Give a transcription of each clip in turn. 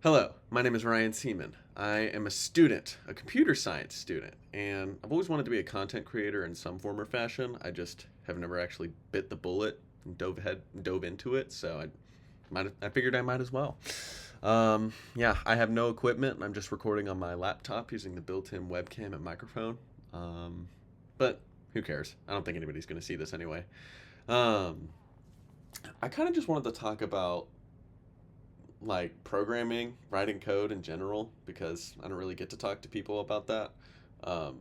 Hello, my name is Ryan Seaman. I am a student, a computer science student, and I've always wanted to be a content creator in some form or fashion. I just have never actually bit the bullet and dove into it, so I figured I might as well. Yeah, I have no equipment. I'm just recording on my laptop using the built-in webcam and microphone. Um, but who cares? I don't think anybody's going to see this anyway. Um, I kind of just wanted to talk about like programming, writing code in general, because I don't really get to talk to people about that. Um,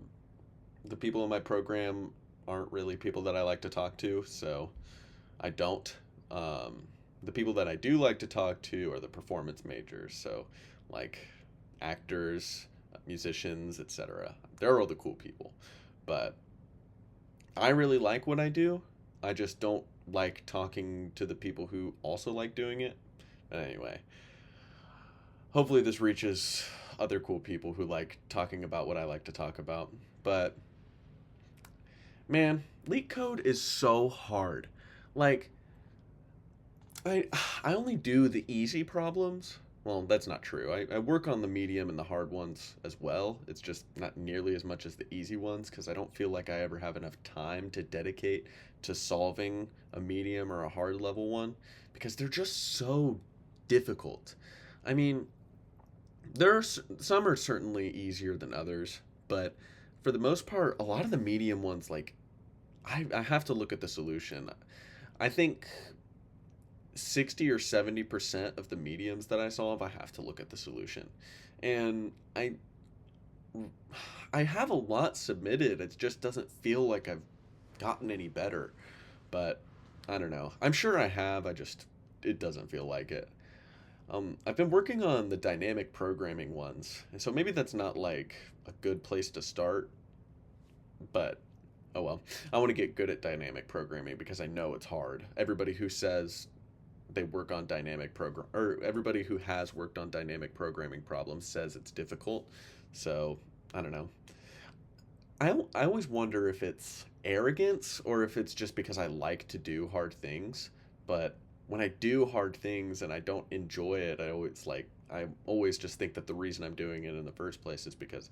the people in my program aren't really people that I like to talk to, so I don't. Um, the people that I do like to talk to are the performance majors, so like actors, musicians, etc. They're all the cool people. But I really like what I do. I just don't like talking to the people who also like doing it. But anyway, hopefully this reaches other cool people who like talking about what I like to talk about. But man, leak code is so hard. Like I I only do the easy problems. Well, that's not true. I work on the medium and the hard ones as well. It's just not nearly as much as the easy ones because I don't feel like I ever have enough time to dedicate to solving a medium or a hard level one because they're just so difficult. I mean, some are certainly easier than others, but for the most part, a lot of the medium ones, like I have to look at the solution. I think 60 or 70% of the mediums that I solve, I have to look at the solution. And I have a lot submitted. It just doesn't feel like I've gotten any better. But I don't know. I'm sure I have. It doesn't feel like it. I've been working on the dynamic programming ones, and so maybe that's not like a good place to start, but oh well. I want to get good at dynamic programming because I know it's hard. Everybody who says they work on dynamic program or everybody who has worked on dynamic programming problems says it's difficult. So, I don't know. I always wonder if it's arrogance or if it's just because I like to do hard things. But when I do hard things and I don't enjoy it, I always just think that the reason I'm doing it in the first place is because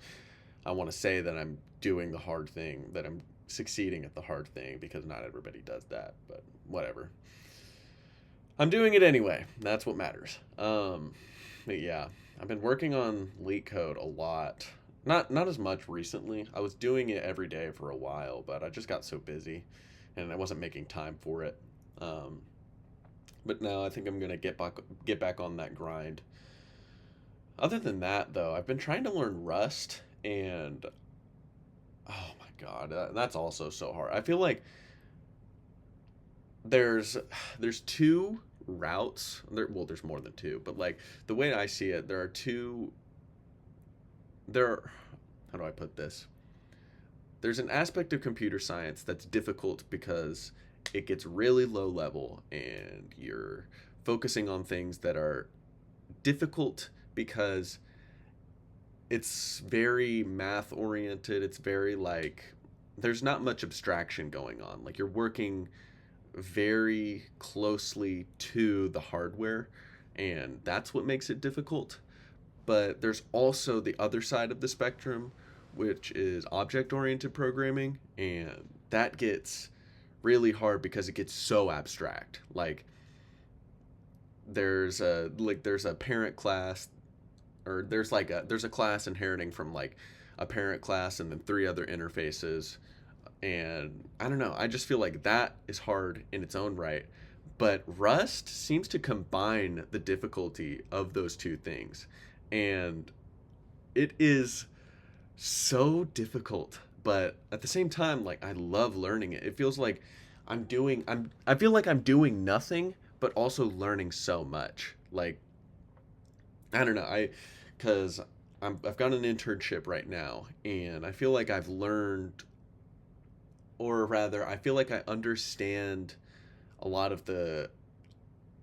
I want to say that I'm doing the hard thing, that I'm succeeding at the hard thing because not everybody does that, but whatever. I'm doing it anyway. That's what matters. But yeah, I've been working on Leak Code a lot. Not as much recently. I was doing it every day for a while, but I just got so busy, and I wasn't making time for it. Um, but now I think I'm gonna get back on that grind. Other than that, though, I've been trying to learn Rust, and oh my god, that's also so hard. I feel like there's there's two routes there. Well, there's more than two, but like the way I see it, there are two. There, how do I put this? There's an aspect of computer science that's difficult because it gets really low level and you're focusing on things that are difficult because it's very math oriented. It's very like there's not much abstraction going on. Like you're working very closely to the hardware, and that's what makes it difficult. But there's also the other side of the spectrum, which is object oriented programming, and that gets really hard because it gets so abstract. Like there's a parent class or there's a class inheriting from like a parent class and then three other interfaces, and I don't know, I just feel like that is hard in its own right. But Rust seems to combine the difficulty of those two things, and it is so difficult, but at the same time, like I love learning it. It feels like I feel like I'm doing nothing but also learning so much. Like I don't know, cuz I've got an internship right now and I feel like I've learned, or rather I feel like I understand a lot of the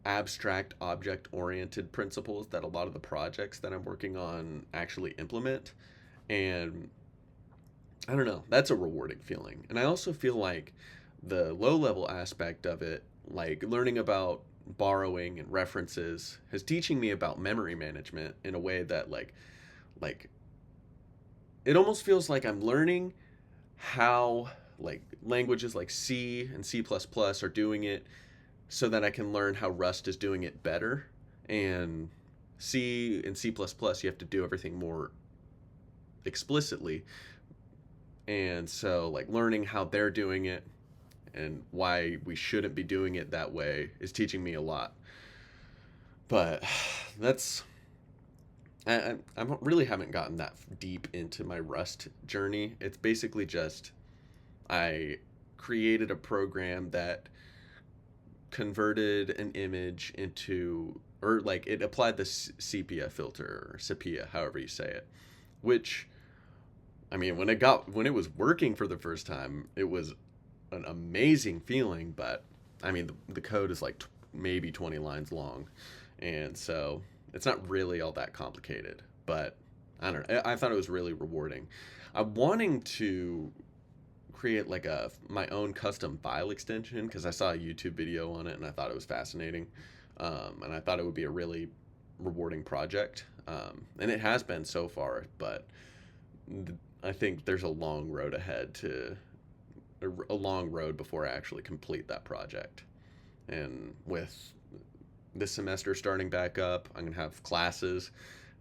abstract object oriented principles that a lot of the projects that I'm working on actually implement. And I don't know, that's a rewarding feeling. And I also feel like the low level aspect of it, like learning about borrowing and references is teaching me about memory management in a way that like it almost feels like I'm learning how like languages like C and C++ are doing it so that I can learn how Rust is doing it better. And C and C++, you have to do everything more explicitly. And so, like, learning how they're doing it and why we shouldn't be doing it that way is teaching me a lot. But that's. I really haven't gotten that deep into my Rust journey. It's basically just I created a program that converted an image into, or like it applied the sepia filter or sepia, however you say it, which I mean, when it was working for the first time, it was an amazing feeling. But I mean, the code is like maybe 20 lines long, and so it's not really all that complicated. But I don't know. I thought it was really rewarding. I'm wanting to create like a my own custom file extension because I saw a YouTube video on it and I thought it was fascinating, and I thought it would be a really rewarding project, and it has been so far. But I think there's a long road ahead to a long road before I actually complete that project. And with this semester starting back up, I'm gonna have classes,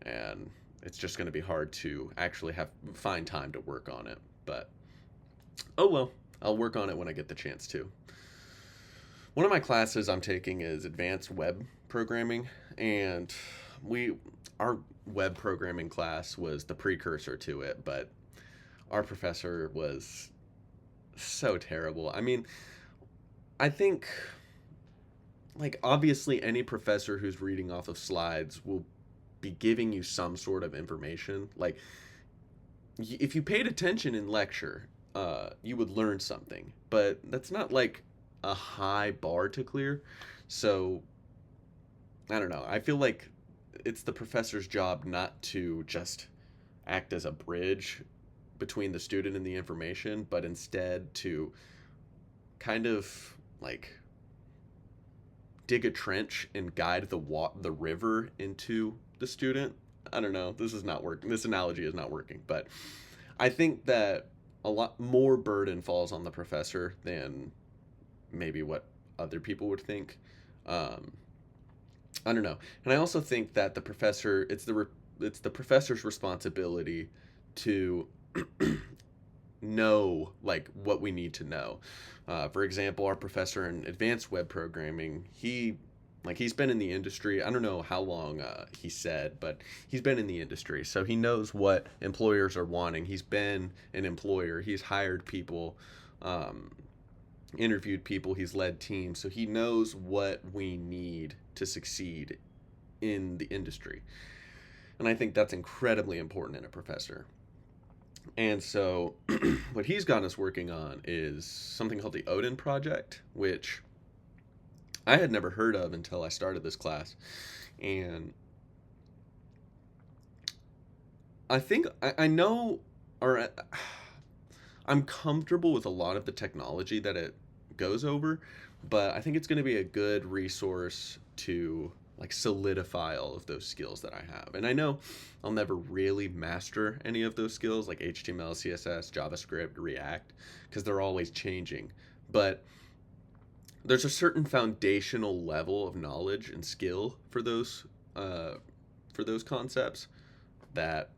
and it's just gonna be hard to actually find time to work on it. But oh well, I'll work on it when I get the chance to. One of my classes I'm taking is advanced web programming, and we our web programming class was the precursor to it, but our professor was so terrible. I mean, I think like obviously any professor who's reading off of slides will be giving you some sort of information. Like if you paid attention in lecture, you would learn something, but that's not like a high bar to clear. So I don't know. I feel like it's the professor's job not to just act as a bridge between the student and the information, but instead to kind of like dig a trench and guide the river into the student. I don't know. This is not working. This analogy is not working, but I think that a lot more burden falls on the professor than maybe what other people would think. Um, I don't know, and I also think that it's the professor's responsibility to know like what we need to know. For example, our professor in advanced web programming, he's been in the industry. I don't know how long he said, but he's been in the industry, so he knows what employers are wanting. He's been an employer. He's hired people, um, interviewed people. He's led teams, so he knows what we need to succeed in the industry. And I think that's incredibly important in a professor. And so, what he's got us working on is something called the Odin Project, which I had never heard of until I started this class. And I think I know, or I'm comfortable with a lot of the technology that it goes over, but I think it's going to be a good resource to like solidify all of those skills that I have. And I know I'll never really master any of those skills like HTML, CSS, JavaScript, React, because they're always changing. But there's a certain foundational level of knowledge and skill uh, for those concepts that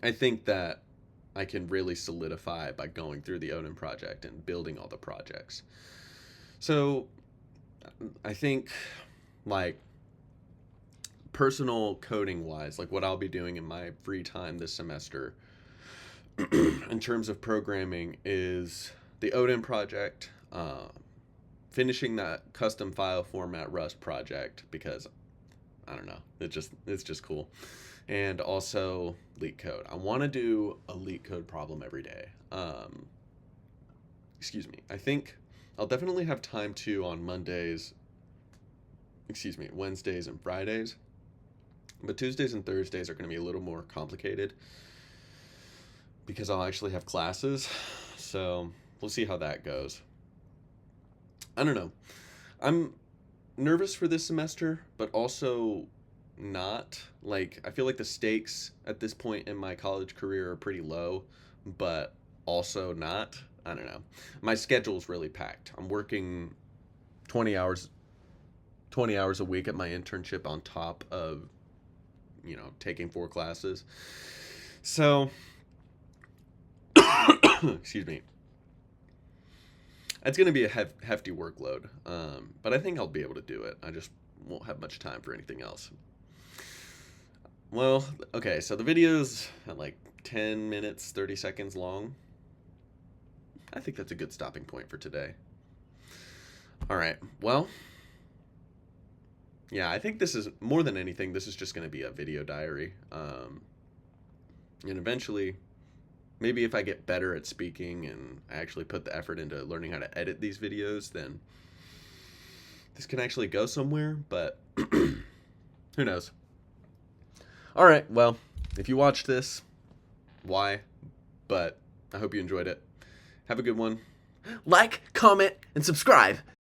I think that I can really solidify by going through the Odin project and building all the projects. So I think like personal coding wise, like what I'll be doing in my free time this semester in terms of programming is the Odin project, finishing that custom file format Rust project because I don't know, it's just cool. And also LeetCode. I want to do a LeetCode problem every day. Excuse me. I think I'll definitely have time to on Wednesdays and Fridays. But Tuesdays and Thursdays are going to be a little more complicated because I'll actually have classes. So we'll see how that goes. I don't know. I'm nervous for this semester, but also not. Like, I feel like the stakes at this point in my college career are pretty low, but also not. I don't know. My schedule's really packed. I'm working 20 hours 20 hours a week at my internship on top of, taking 4 classes. So, excuse me. It's going to be a hefty workload, but I think I'll be able to do it. I just won't have much time for anything else. Well, okay, so the video's at like 10 minutes, 30 seconds long. I think that's a good stopping point for today. All right, well, yeah, I think this is, more than anything, this is just going to be a video diary. And eventually, maybe if I get better at speaking and I actually put the effort into learning how to edit these videos, then this can actually go somewhere, but who knows? All right, well, if you watched this, why? But I hope you enjoyed it. Have a good one. Like, comment, and subscribe.